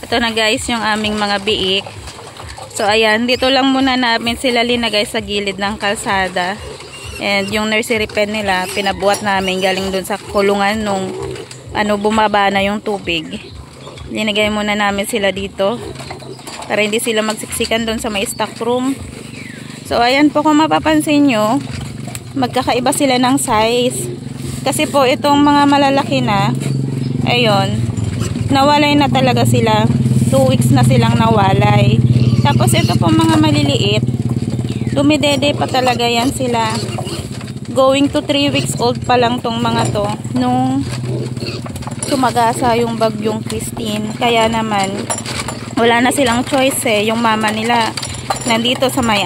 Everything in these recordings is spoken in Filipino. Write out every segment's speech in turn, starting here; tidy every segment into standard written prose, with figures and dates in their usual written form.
Ito na guys yung aming mga biik. So ayan, dito lang muna namin sila linagay sa gilid ng kalsada. And yung nursery pen nila, pinabuhat namin galing dun sa kulungan nung bumaba na yung tubig. Linagay muna namin sila dito para hindi sila magsiksikan dun sa may stock room. So ayan po, kung mapapansin nyo, magkakaiba sila ng size. Kasi po itong mga malalaki na, ayun, nawalay na talaga sila. 2 weeks na silang nawalay. Tapos ito po mga maliliit, dumidede pa talaga yan sila. Going to 3 weeks old pa lang tong mga to nung tumagasa yung bagyong Christine. Kaya naman wala na silang choice yung mama nila nandito sa may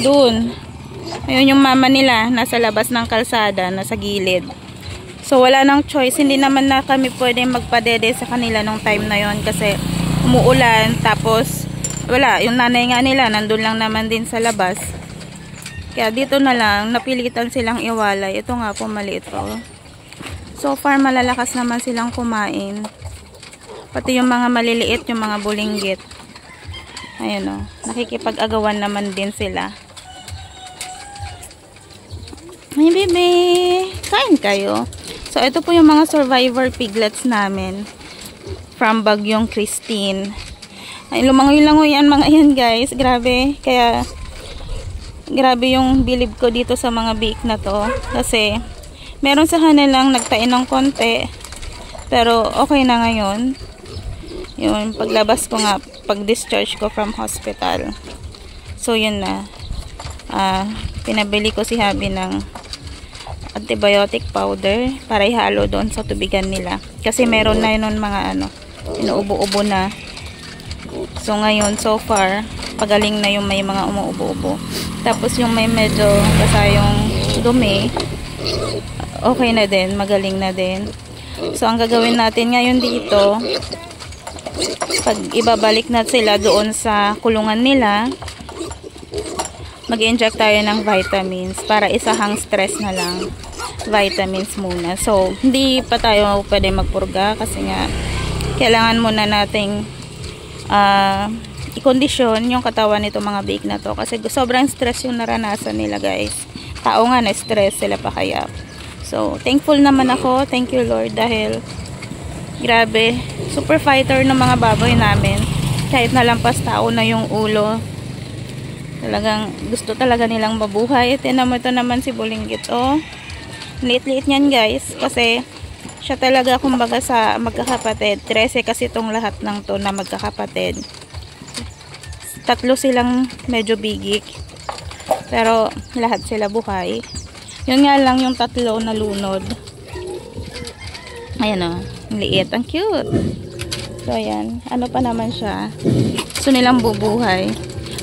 dun. Ayun yung mama nila nasa labas ng kalsada, nasa gilid. So wala nang choice, hindi naman na kami pwede magpadede sa kanila nung time na yon kasi umuulan. Tapos wala, yung nanay nga nila nandun lang naman din sa labas. Kaya dito na lang napilitan silang iwalay. Ito nga po maliit pa. So far malalakas naman silang kumain. Pati yung mga maliliit, yung mga bulinggit. Ayun nakikipag-agawan naman din sila. Ay bebe, kain kayo. So ito po yung mga survivor piglets namin from bagyong Christine. Ay lumangoy-langoy yan mga yan guys. Grabe. Kaya grabe yung bilib ko dito sa mga biik na to. Kasi meron sa kanilang nagtain ng konti. Pero okay na ngayon. Yung paglabas ko nga, pag-discharge ko from hospital. So yun na. Pinabili ko si Habi ng antibiotic powder para ihalo doon sa tubigan nila. Kasi meron na yun mga inuubo-ubo na. So ngayon, so far, pagaling na yung may mga umuubo-ubo. Tapos yung may medyo basa yung dumi, okay na din, magaling na din. So ang gagawin natin ngayon dito, pag ibabalik na sila doon sa kulungan nila, mag-inject tayo ng vitamins para isahang stress na lang. Vitamins muna. So, hindi pa tayo pwede magpurga kasi nga kailangan muna nating i-kondisyon yung katawan nito mga biik na to kasi sobrang stress yung naranasan nila guys. Tao nga na stress sila pa kaya. So, thankful naman ako. Thank you Lord dahil grabe, super fighter ng mga baboy namin. Kahit nalampas tao na yung ulo, talagang gusto talaga nilang mabuhay. Tingnan mo ito naman si Bulinggit. Liit-liit niyan guys. Kasi siya talaga kumbaga sa magkakapatid. 13 kasi itong lahat ng to na magkakapatid. 3 silang medyo bigik. Pero lahat sila buhay. Yun nga lang yung 3 na lunod. Ayan liit. Ang cute. So ayan. Ano pa naman siya. So nilang bubuhay.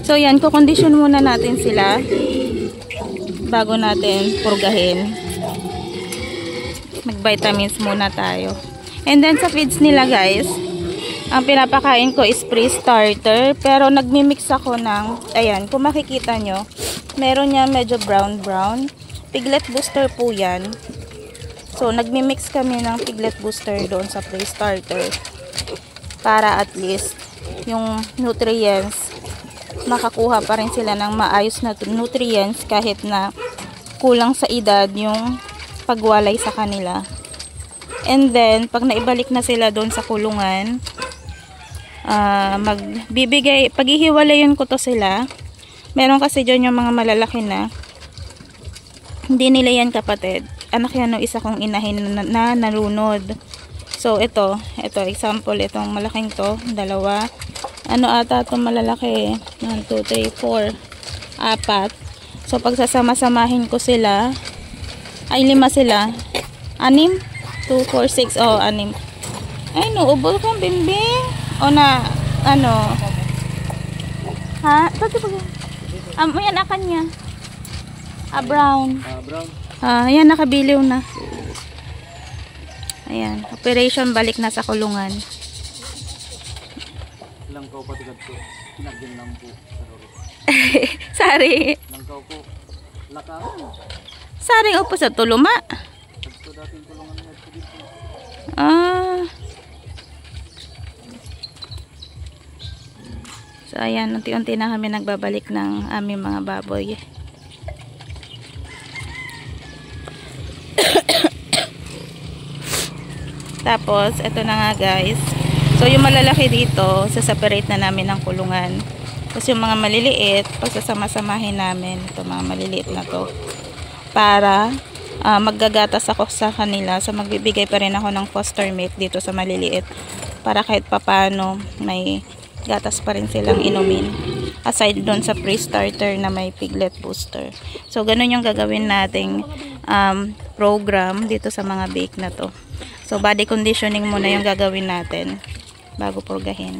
So yan, kukondisyon muna natin sila bago natin purgahin. Mag-vitamins muna tayo. And then sa feeds nila guys, ang pinapakain ko is pre-starter. Pero nagmimix ako ng, ayan, kung makikita nyo, meron niya medyo brown-brown. Piglet booster po yan. So nagmimix kami ng piglet booster doon sa pre-starter. Para at least yung nutrients, makakuha pa rin sila ng maayos na nutrients kahit na kulang sa edad yung pagwalay sa kanila. And then pag naibalik na sila doon sa kulungan, paghihiwalayin ko to sila. Meron kasi dyan yung mga malalaki na hindi nila yan kapatid. Anak yan ng isa kong inahin na nalunod. So ito example, itong malaking to, 2. Ata itong malalaki. 1, 2, 3, 4, 4. So pag sasama-samahin ko sila, ay 5 sila. 6, 2, 4, 6. 6. Ay ubol kang bimbing. Na ha? Ito ba? Yan akan niya. Brown. Brown. Ayan, nakabiliw na. Ayan, operation balik na sa kulungan. Langkaw patigad ko. Pinagyan lang po. Sari. Langkaw po. Lakaw. Sari upo sa tuluma. Ito dating kulungan na dito. So ayan, unti-unti na kami nagbabalik ng aming mga baboy. Tapos, ito na nga guys. So yung malalaki dito, saseparate na namin ng kulungan. Tapos yung mga maliliit, pagsasama-samahin namin. Ito mga maliliit na to. Para maggagatas ako sa kanila. So magbibigay pa rin ako ng foster milk dito sa maliliit. Para kahit papano may gatas pa rin silang inumin. Aside doon sa pre-starter na may piglet booster. So ganun yung gagawin nating program dito sa mga bake na to. So body conditioning muna yung gagawin natin bago purgahin.